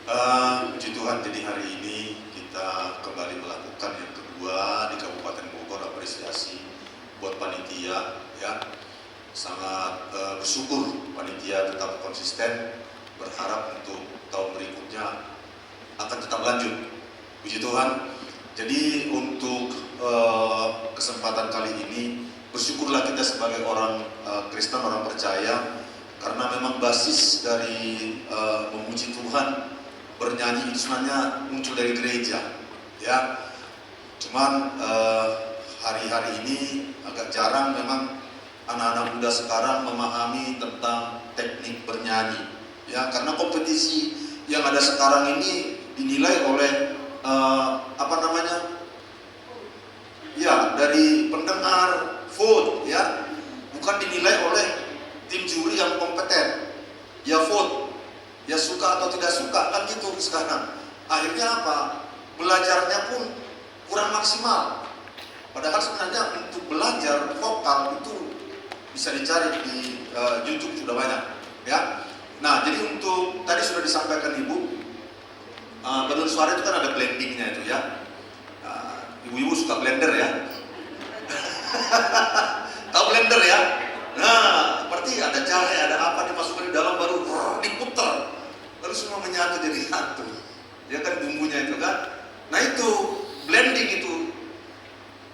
Puji Tuhan, jadi hari ini kita kembali melakukan yang kedua di Kabupaten Bogor, apresiasi buat panitia ya. Sangat bersyukur panitia tetap konsisten, berharap untuk tahun berikutnya akan tetap lanjut. Puji Tuhan. Jadi untuk kesempatan kali ini bersyukurlah kita sebagai orang Kristen, orang percaya, karena memang basis dari memuji Tuhan, bernyanyi itu sebenarnya muncul dari gereja ya. Cuman hari-hari ini agak jarang memang anak-anak muda sekarang memahami tentang teknik bernyanyi ya, karena kompetisi yang ada sekarang ini dinilai oleh dari pendengar vote ya, bukan dinilai oleh tim juri yang kompeten ya, vote ya, suka atau tidak suka kan gitu sekarang. Akhirnya apa? Belajarnya pun kurang maksimal. Padahal sebenarnya untuk belajar vokal itu bisa dicari di YouTube, sudah banyak ya. Nah, jadi untuk tadi sudah disampaikan Ibu, balon suara itu kan ada blendingnya itu ya. Ibu-ibu suka blender ya. Tahu blender ya? Nah, seperti ada jahe, ada apa dimasukkan di dalam baru diputer, lalu semua menyatu jadi satu. Ya kan bumbunya itu kan. Nah itu blending itu,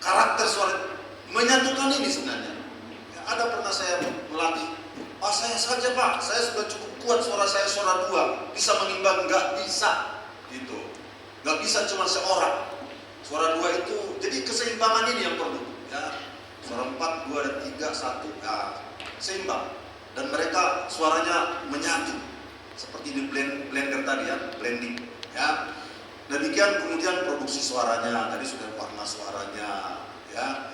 karakter suara menyatukan ini sebenarnya. Ya, ada pernah saya melatih, saya saja Pak, saya sudah cukup kuat suara saya suara 2, bisa mengimbang, nggak bisa gitu, nggak bisa cuma seorang. Suara 2 itu, jadi keseimbangan ini yang perlu ya. Suara 4, 2, dan 3, 1 ya, seimbang. Dan mereka suaranya menyatu seperti di blender tadi ya, blending ya. Demikian kemudian produksi suaranya, tadi sudah warna suaranya ya.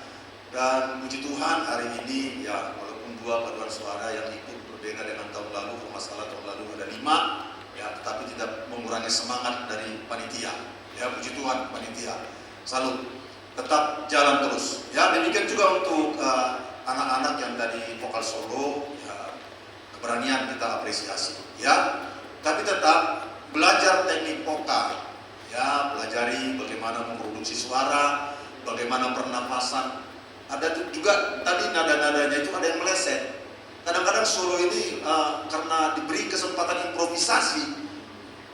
Dan puji Tuhan hari ini ya, walaupun 2 paduan suara yang ikut berbeda dengan tahun lalu, masalah tahun lalu ada 5 ya, tetapi tidak mengurangi semangat dari panitia ya. Puji Tuhan, panitia salut, tetap jalan terus ya. Demikian juga untuk anak-anak yang tadi vokal solo ya, keberanian kita apresiasi ya. Tapi tetap belajar teknik vokal ya, pelajari bagaimana memproduksi suara, bagaimana pernapasan. Ada juga tadi nada-nadanya itu ada yang meleset. Kadang-kadang solo ini karena diberi kesempatan improvisasi,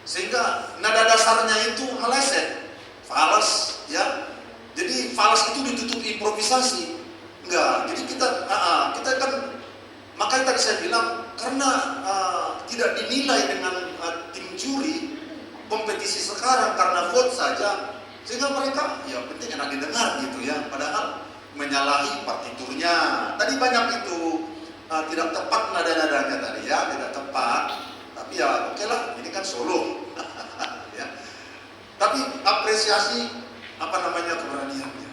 sehingga nada dasarnya itu meleset, fals ya. Jadi fals itu ditutup improvisasi. Enggak, jadi kita kan, makanya tadi saya bilang, karena tidak dinilai dengan tim juri kompetisi sekarang karena vote saja, sehingga mereka ya penting enak didengar gitu ya, padahal menyalahi partiturnya. Tadi banyak itu tidak tepat nada-nadanya tadi ya, tidak tepat. Tapi ya oke lah, ini kan solo ya. Tapi apresiasi keberaniannya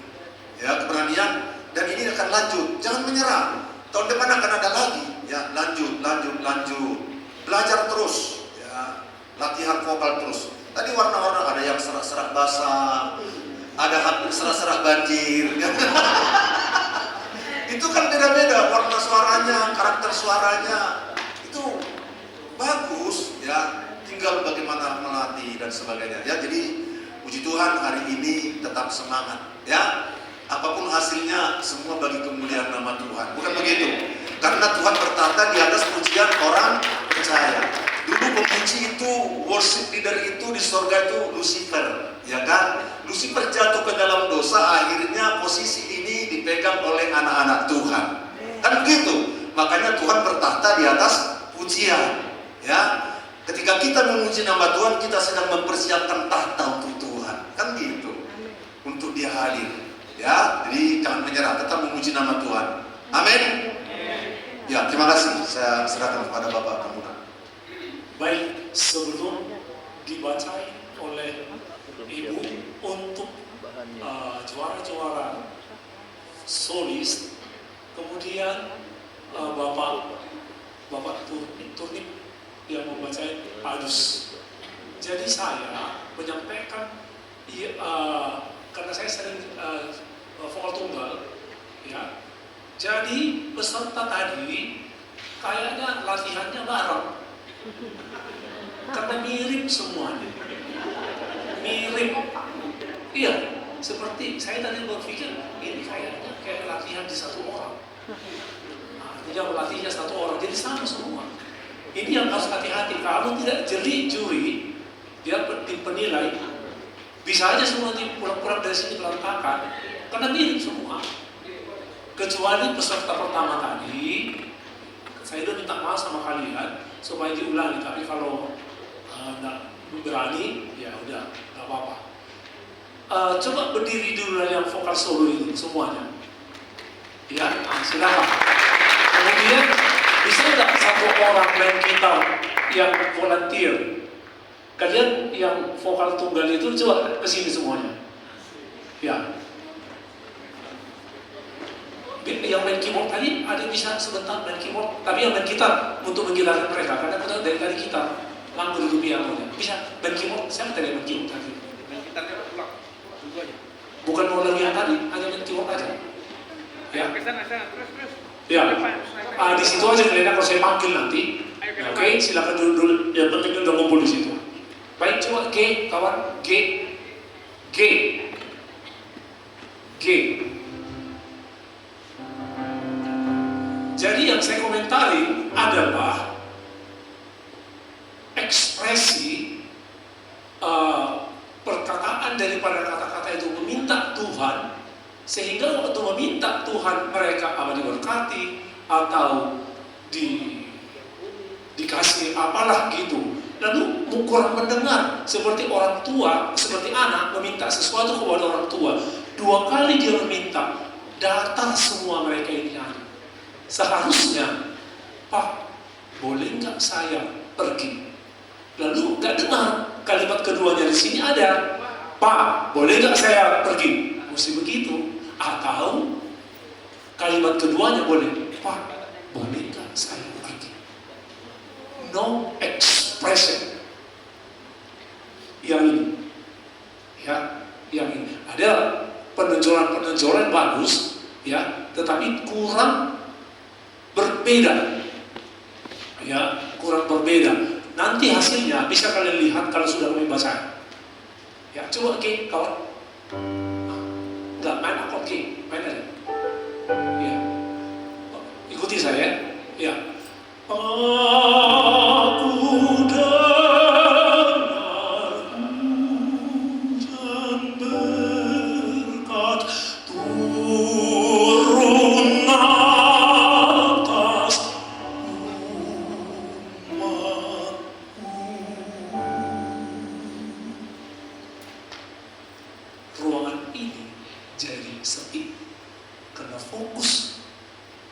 ya, keberanian, dan ini akan lanjut, jangan menyerah. Tahun depan akan ada lagi ya, lanjut belajar terus ya, latihan vokal terus. Tadi warna-warna ada yang serak-serak basah, ada hampir serak-serak banjir kan? Itu kan beda-beda warna suaranya, karakter suaranya itu bagus ya, tinggal bagaimana melatih dan sebagainya ya. Jadi puji Tuhan hari ini tetap semangat ya. Apapun hasilnya semua bagi kemuliaan nama Tuhan, bukan begitu? Karena Tuhan bertata di atas pujian orang percaya. Dulu pemuji itu, worship leader itu di sorga itu Lucifer ya kan. Lucifer jatuh ke dalam dosa, akhirnya posisi ini dipegang oleh anak-anak Tuhan kan begitu. Makanya Tuhan bertata di atas pujian ya. Ketika kita memuji nama Tuhan, kita sedang mempersiapkan tahta untuk Tuhan kan gitu, untuk Dia hadir ya. Jadi jangan menyerah, tetap memuji nama Tuhan. Amin ya. Terima kasih, saya serahkan kepada Bapak Kamunan. Baik, sebelum dibacain oleh Ibu untuk juara-juara solis, kemudian Bapak Turnip yang membacain adus. Jadi saya menyampaikan karena saya sering vokal tunggal ya. Jadi peserta tadi kayaknya latihannya bareng karena mirip mirip semuanya. Mirip. Iya, seperti saya tadi berpikir ini kayaknya kayak latihan di satu orang. Dia melatihnya satu orang, jadi sama semua. Ini yang harus hati-hati. Kalau tidak jeli juri, dia penilai, bisa aja semua nanti pulang-pulang dari sini berantakan, karena mirip semua. Kecuali peserta pertama tadi, saya udah minta maaf sama kalian supaya diulangi. Tapi kalau nggak berani, ya udah, nggak apa-apa. Coba berdiri dulu yang vokal solo itu semuanya. Ya, silakan. Kemudian bisa nggak satu orang main gitar yang volunteer? Kalian yang vokal tunggal itu coba kesini semuanya. Ya. Yang main keyboard tadi ada bisa sebentar main keyboard, tapi yang main gitar untuk menggitarkan mereka. Karena kita dari tadi gitar, lampu dulu pianonya. Bisa main keyboard. Siapa tadi main keyboard tadi? Main gitarnya pulang. Bukan mau lagi yang tadi, hanya main keyboard aja. Ya. Terus. Ya, di situ aja kalian kalau saya panggil nanti. Oke, silakan dulu. Yang penting udah ngumpul di situ. Baik, coba G, kawan. G. Jadi yang saya komentari adalah ekspresi perkataan daripada kata-kata itu meminta Tuhan. Sehingga waktu meminta Tuhan mereka apa diberkati atau dikasih apalah gitu. Lalu kurang mendengar seperti orang tua, seperti anak meminta sesuatu kepada orang tua. 2 kali dia meminta, datar semua mereka ini ada. Seharusnya, Pak, boleh nggak saya pergi? Lalu nggak dengar kalimat keduanya di sini ada, Pak, boleh nggak saya pergi? Mesti begitu. Atau kalimat keduanya boleh, Pak, boleh nggak saya pergi? No expression. Yang ini, ya, yang ini ada penonjolan bagus, ya, tetapi kurang berbeda, ya, kurang berbeda. Nanti hasilnya bisa kalian lihat kalau sudah membahas saya. Ya, coba oke, kawan. Enggak, main akord G, main aja. Ya. Ikuti saya. Ya. Aku dengar hujan berkat turun atas umatku. Ruangan ini jadi sepi karena fokus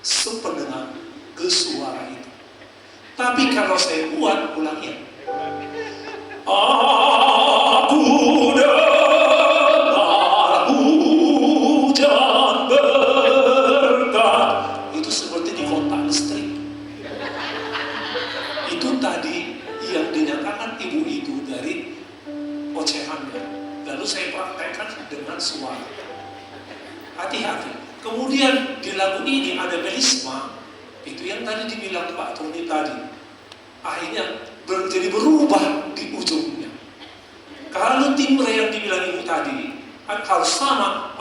sependengar ke suara itu. Tapi kalau saya buat ulangnya, aku dengar hujan berkat, itu seperti di kontak listrik. Itu tadi yang dinyatakan ibu itu dari ocehannya. Lalu saya praktekkan dengan suara. Hati-hati. Kemudian di lagu ini ada melisma, itu yang tadi dibilang Pak Tony tadi. Akhirnya jadi berubah di ujungnya. Kalau timbre yang dibilang ibu tadi harus sama,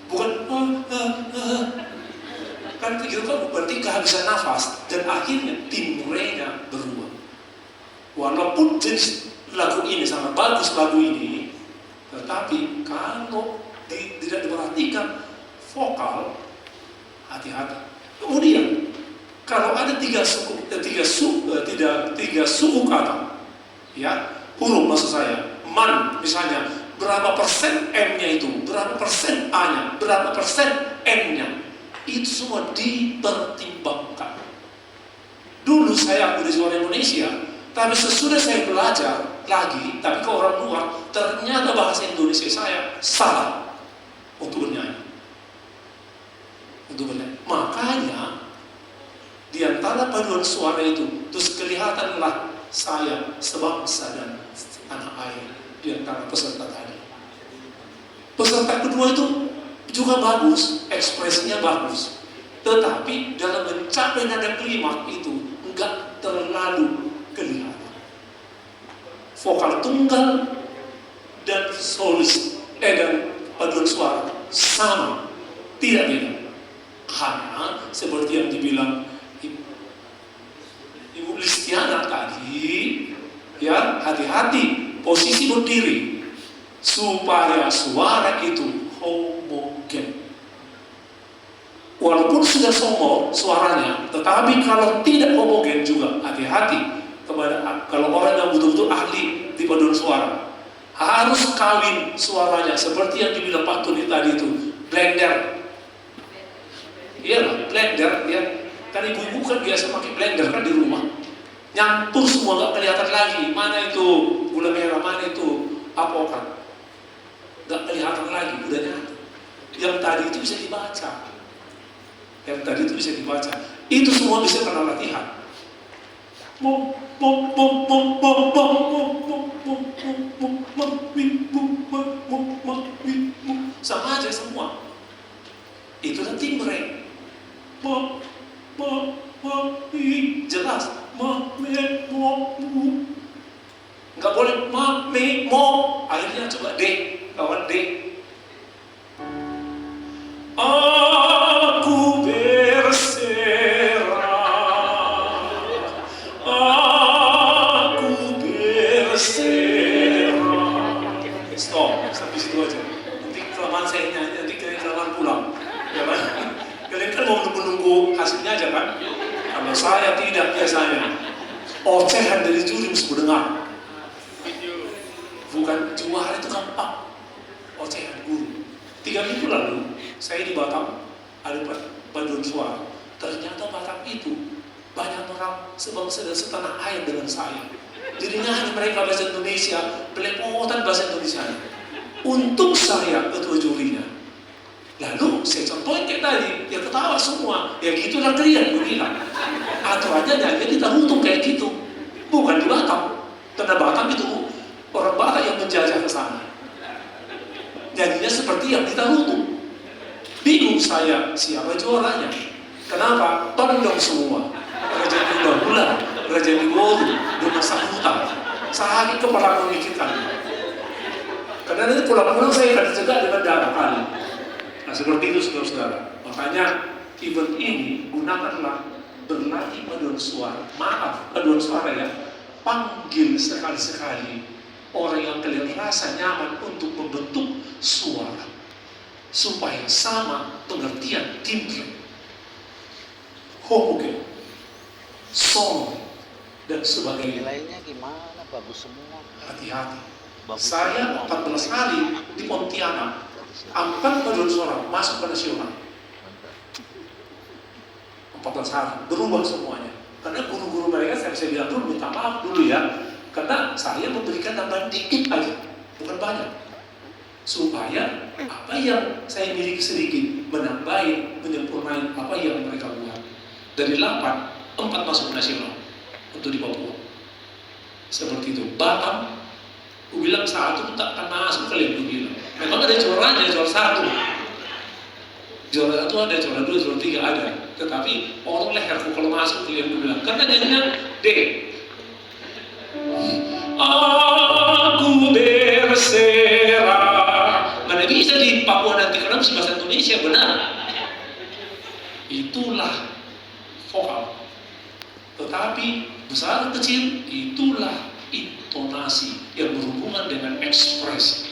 bukan kan itu kan berarti kehabisan nafas dan akhirnya timbrenya berubah. Walaupun jenis lagu ini sangat bagus lagu ini, tetapi kalau tidak diperhatikan vokal, hati-hati. Kemudian kalau ada tiga suku kata, ya, huruf maksud saya, man misalnya, berapa persen M-nya itu, berapa persen A-nya, berapa persen N-nya, itu semua dipertimbangkan. Dulu saya di suara Indonesia, tapi sesudah saya belajar lagi, tapi ke orang luar, ternyata bahasa Indonesia saya salah untuk bernyanyi. Makanya di antara paduan suara itu, terus kelihatanlah saya sebangsa dan tanah air di antara peserta tadi. Peserta kedua itu juga bagus, ekspresinya bagus, tetapi dalam mencapai nada klimaks itu enggak terlalu vokal tunggal dan solis dan paduan suara sama, tidak beda. Karena seperti yang dibilang Ibu Listiana tadi, ya, hati-hati posisi berdiri supaya suara itu homogen. Walaupun sudah somor suaranya, tetapi kalau tidak homogen juga hati-hati kepada kalau orang yang betul-betul ahli di paduan suara. Harus kawin suaranya seperti yang dibilang Pak Tuni tadi itu, blender. Iya lah, blender ya. Kan ibu-ibu kan biasa pakai blender kan di rumah. Nyampur semua, nggak kelihatan lagi mana itu gula merah, mana itu apokat. Nggak kelihatan lagi, udah nyatu. Yang tadi itu bisa dibaca. Yang tadi itu bisa dibaca. Itu semua bisa karena latihan. Sama aja semua. Itu kan timbre. Jelas. Nggak boleh akhirnya coba D, kawan D. Aku berserah, aku berserah. Stop, sampai situ aja. Nanti kelamaan saya nyanyi, nanti kalian kelamaan pulang. Ya kan? Kalian kan mau menunggu hasilnya aja kan? Kalau saya tidak biasanya. Ocehan dari juri mesti mendengar. Bukan juara itu gampang. Ocehan guru. 3 minggu lalu saya di Batam ada paduan suara. Ternyata Batam itu banyak orang sebangsa dan setanah air dengan saya. Jadinya hanya mereka bahasa Indonesia, belepotan bahasa Indonesia. Untuk saya ketua jurinya. Lalu saya contohin kayak tadi, ya ketawa semua. Ya gitulah kalian, gue bilang. Aturannya nyanyi kita hutung kayak gitu. Bukan di Batam. Karena Batam itu orang Batak yang menjajah ke sana. Nyanyinya seperti yang kita hutung. Bingung saya, siapa juaranya? Kenapa? Bandung semua. Raja di Bahulan, Raja di Goru, Dona Sahutan. Sakit kepala memikirkan. Karena nanti pulang-pulang saya akan dicegah dengan darah kali. Nah seperti itu saudara-saudara. Makanya event ini gunakanlah berlatih paduan suara. Maaf, paduan suara ya. Panggil sekali-sekali orang yang kalian rasa nyaman untuk membentuk suara supaya sama pengertian timbre, homogen, song dan sebagainya. Nilainya gimana? Bagus semua. Hati-hati. Bagus. Saya 14 hari di Pontianak, 4 paduan suara masuk ke nasional. 14 hari berubah semuanya. Karena guru-guru mereka saya bisa bilang dulu minta maaf dulu ya. Karena saya memberikan tambahan dikit aja, bukan banyak. Supaya apa yang saya miliki sedikit menambahin, menyempurnakan apa yang mereka buat. Dari 8, 4 masuk nasional untuk di Papua. Seperti itu. Batam, aku bilang 1 tak akan masuk kalian, aku bilang. Memang ada juaranya, juara 1. Juara 1 ada, juara 2, juara 3 ada. Tetapi orang leherku kalau masuk kalian, aku bilang. Karena jadinya D. Aku berserah. Mana bisa di Papua nanti karena mesti bahasa Indonesia benar. Itulah vokal. Tetapi besar kecil itulah intonasi yang berhubungan dengan ekspresi.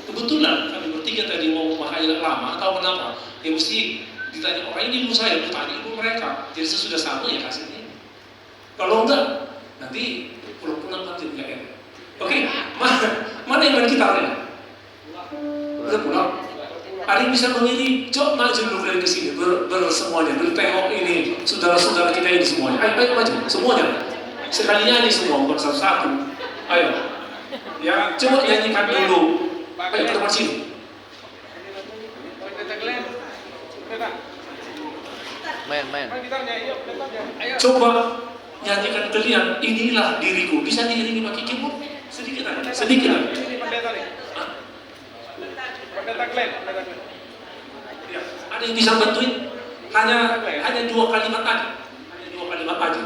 Kebetulan kami bertiga tadi mau makanya lama atau kenapa? Ya mesti ditanya orang ini ibu saya, bertanya ibu mereka. Jadi sudah sama ya hasilnya. Kalau enggak nanti pulang-pulang nanti enggak enak. Oke, mana yang main gitarnya? Udah pulang. Ada yang bisa mengirim, coba maju dulu kalian ke sini, bersemuanya, bertengok ini, saudara-saudara kita ini semuanya. Ayo maju, semuanya. Sekali nyanyi semua, bukan satu-satu. Ayo. Ya, coba nyanyikan dulu. Ayo ke depan sini. Main. Coba nyanyikan kalian, inilah diriku. Bisa diiringi pakai keyboard? Sedikit aja. Sedikit aja. Ini pendeta nih. Pendeta Glenn. Ya, ada yang bisa bantuin? Hanya 2 kalimat aja. Hanya 2 kalimat aja.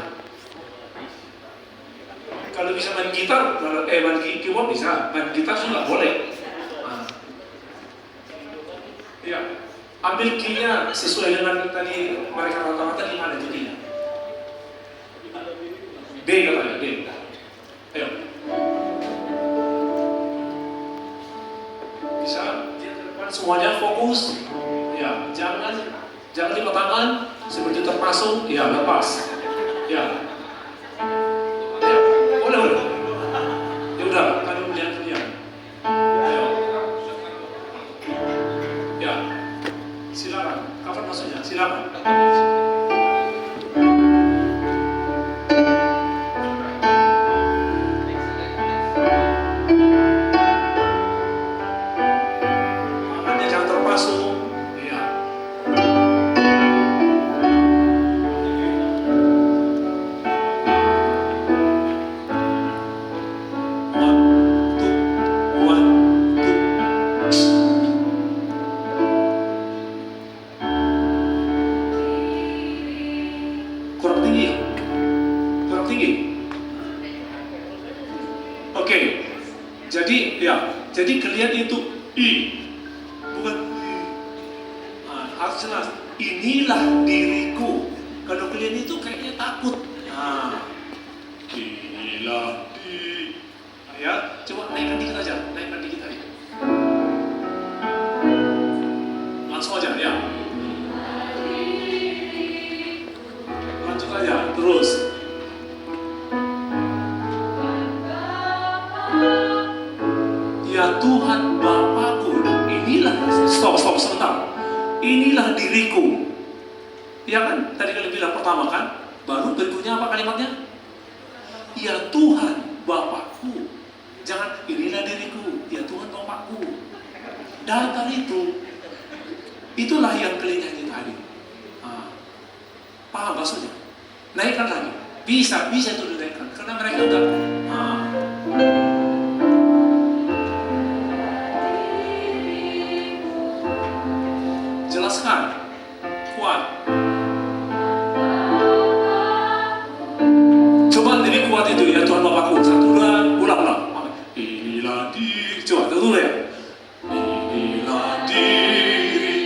Kalau bisa main gitar, main keyboard bisa, main gitar juga boleh. Nah. Ya, ambil key-nya sesuai dengan tadi mereka rata-rata di mana itu key-nya? D katanya, D. Ayo. Bisa, dia ke depan semuanya fokus. Ya, jangan lima tangan seperti terpasung. Ya, lepas. Ya. Ya, boleh. Ya udah, kalian melihat dia. Ayo. Ya. Silakan. Kapan maksudnya? Silakan. Tangannya jangan terpasung. Iya. One, two. Kurang tinggi ya? Kurang tinggi? Oke. Jadi kalian itu I, bukan I. Nah, harus jelas. Inilah diriku. Kalau kalian itu kayaknya takut. Nah, inilah diri. Nah, ya, coba naikkan dikit aja. Langsung aja, ya. Lanjut aja, terus. Ya Tuhan Bapakku, inilah, stop sebentar. Inilah diriku. Ya kan, tadi kalian bilang pertama kan, baru berikutnya apa kalimatnya? Ya Tuhan Bapakku. Jangan, inilah diriku, ya Tuhan Bapakku. Datar itu, itulah yang kalian nyanyi tadi. Paham maksudnya? Naikkan lagi. Bisa itu dinaikkan. Karena mereka udah jelaskan. Kuat. Coba diri kuat itu ya Tuhan Bapakku. 1, 2, ulang. Inilah diri. Coba dulu ya. Inilah diri.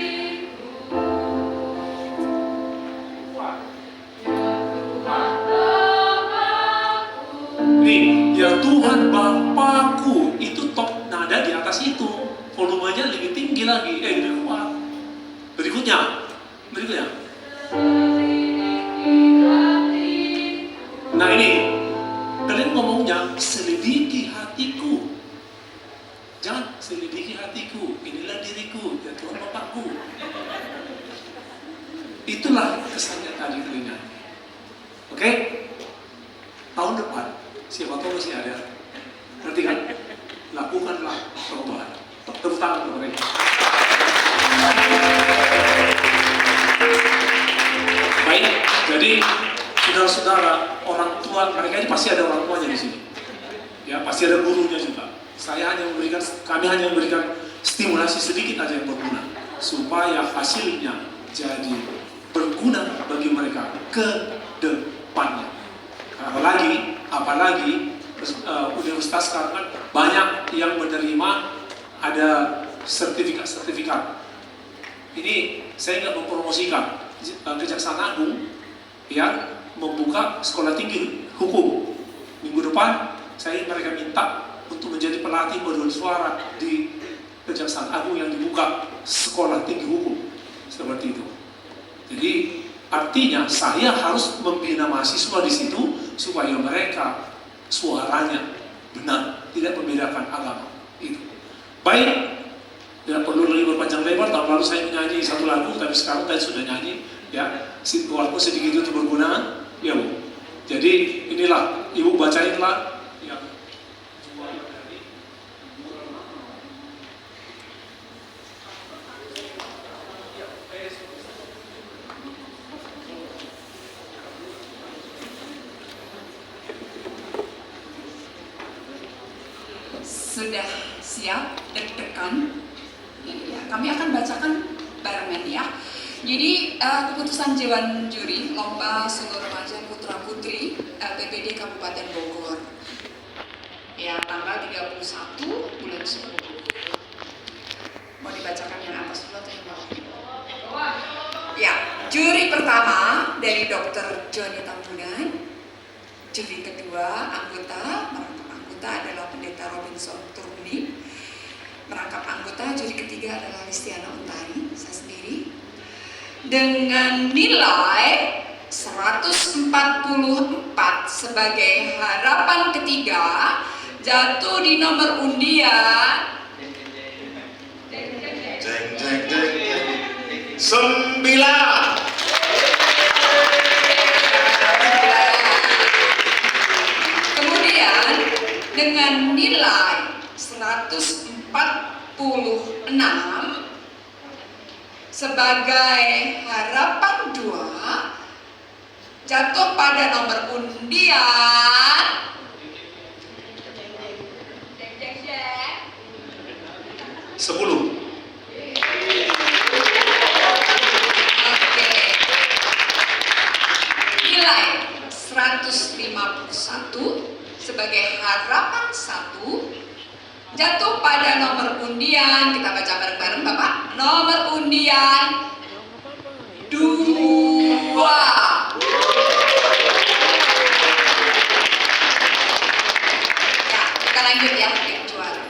Nih, ya Tuhan Bapakku. Itu top nada di atas itu. Volumenya lebih tinggi lagi. Lebih kuat. Berikutnya. Nah ini, kalian ngomongnya selidiki hatiku. Jangan selidiki hatiku. Inilah diriku, ya Tuhan Bapakku. Itulah kesannya tadi kalian. Oke? Tahun depan, siapa tahu masih ada. Ngerti kan? Lakukanlah perubahan. Tepuk tangan untuk mereka. Baik, jadi saudara-saudara, orang tua mereka ini pasti ada orang tuanya di sini. Ya, pasti ada gurunya juga. Kami hanya memberikan stimulasi sedikit aja yang berguna supaya hasilnya jadi berguna bagi mereka ke depannya. Apalagi universitas sekarang kan banyak yang menerima ada sertifikat. Ini saya nggak mempromosikan. Kejaksaan Agung ya membuka sekolah tinggi hukum. Minggu depan mereka minta untuk menjadi pelatih paduan suara di Kejaksaan Agung yang dibuka sekolah tinggi hukum seperti itu. Jadi artinya saya harus membina mahasiswa di situ supaya mereka suaranya benar, tidak membedakan agama. Itu. Baik. Tidak perlu lagi berpanjang lebar. Tahun lalu saya menyanyi satu lagu, tapi sekarang saya sudah nyanyi, ya. Walaupun sedikit itu berguna, ya Bu. Jadi inilah, Ibu bacainlah yang sudah siap, deg-degan. Ya, kami akan bacakan barengan ya. Jadi keputusan Dewan Juri Lomba Solo Remaja Putra Putri PPD Kabupaten Bogor. ya tanggal 31 bulan 10. Mau dibacakan yang atas dulu atau yang bawah? Ya, juri pertama dari Dr. Joni Tambunan. Juri kedua merangkap anggota adalah Pendeta Robinson Turuni. Merangkap anggota juri ketiga adalah Listiana Untari, saya sendiri. Dengan nilai 144 sebagai harapan ketiga, jatuh di nomor undian Jeng jeng jeng jeng. 9. Kemudian dengan nilai 146 sebagai harapan 2, jatuh pada nomor undian 10. Oke. Nilai 151 sebagai harapan 1, jatuh pada nomor undian, kita baca bareng-bareng Bapak, nomor undian 2. Ya, kita lanjut ya, yang juara.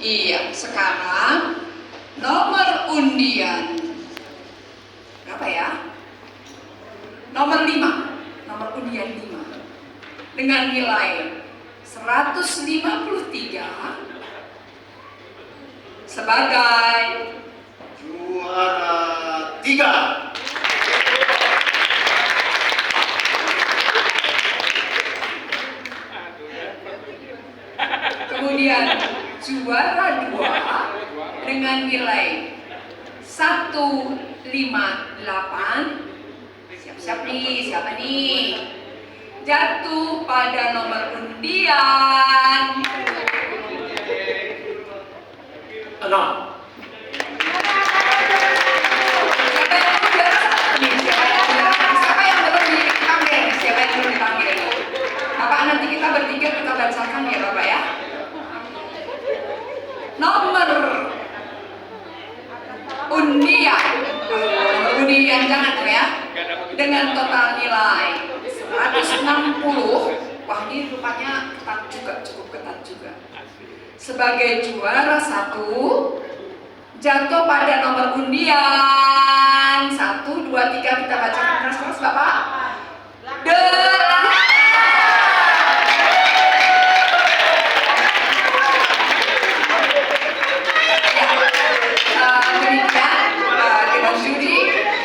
Iya, sekarang nomor undian berapa ya? Nomor 5. Nomor undian 5 dengan nilai 153 sebagai Juara 3. kemudian juara 2 dengan nilai 158. Siap-siap nih, siapa nih? Jatuh pada nomor undian 6. Siapa yang belum dipanggil? Siapa yang belum dipanggil? Bapak, nanti kita bertiga kita bacakan ya Bapak ya. Nomor undian jangan tuh ya. Dengan total nilai 160. Wah, ini rupanya ketat juga, cukup ketat juga. Sebagai juara 1, jatuh pada nomor undian 1, 2, 3, kita bacakan keras-keras Bapak.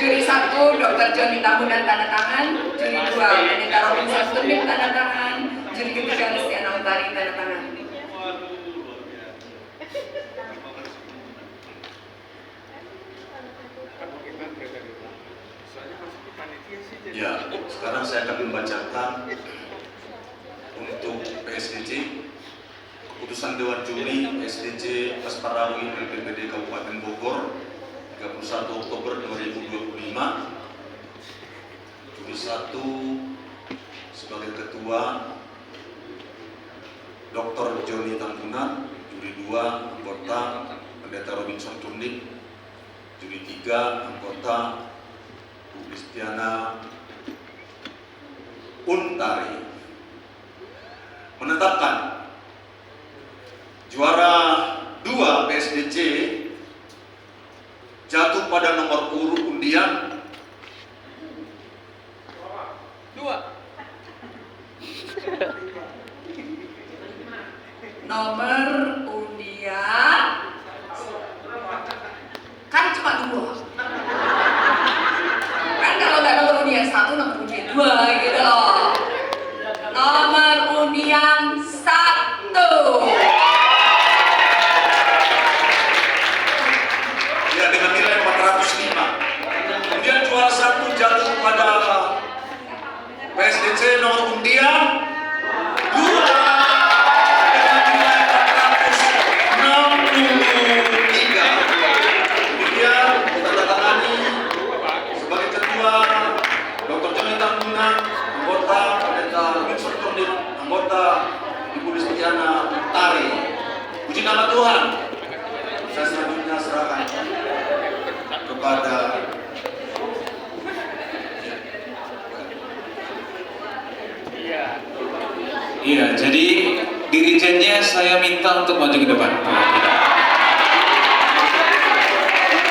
Juri 1 Dr. Joni Tambunan tanda tangan, juri 2 Pendeta Robinson Turuni tanda tangan, juri ketiga Listiana Untari tanda tangan. Ya, sekarang saya akan membacakan untuk PSDJ keputusan Dewan Juri PSDJ Asparawi LPPD Kabupaten Bogor 31 Oktober 2025. Juri 1 sebagai ketua Dr. Joni Tambunan, juri 2 anggota Pendeta Robinson Turuni, juri 3 anggota Bu Listiana Untari. Menetapkan juara 2 PSDJ jatuh pada nomor urut undian 2. Nomor undian kan cuma 2. Kan kalau nggak nomor undian 1, nomor undian 2 gitu loh. Nomor undian 1. ya dengan nilai 405. Kemudian juara 1 jatuh pada PSDJ nomor undian 2 dengan nilai 460. Sudirman, anggota pendeta Wilson Tondit, anggota Ibu Listiana Tari. Puji nama Tuhan. Saya selanjutnya serahkan kepada Iya, jadi dirijennya saya minta untuk maju ke depan.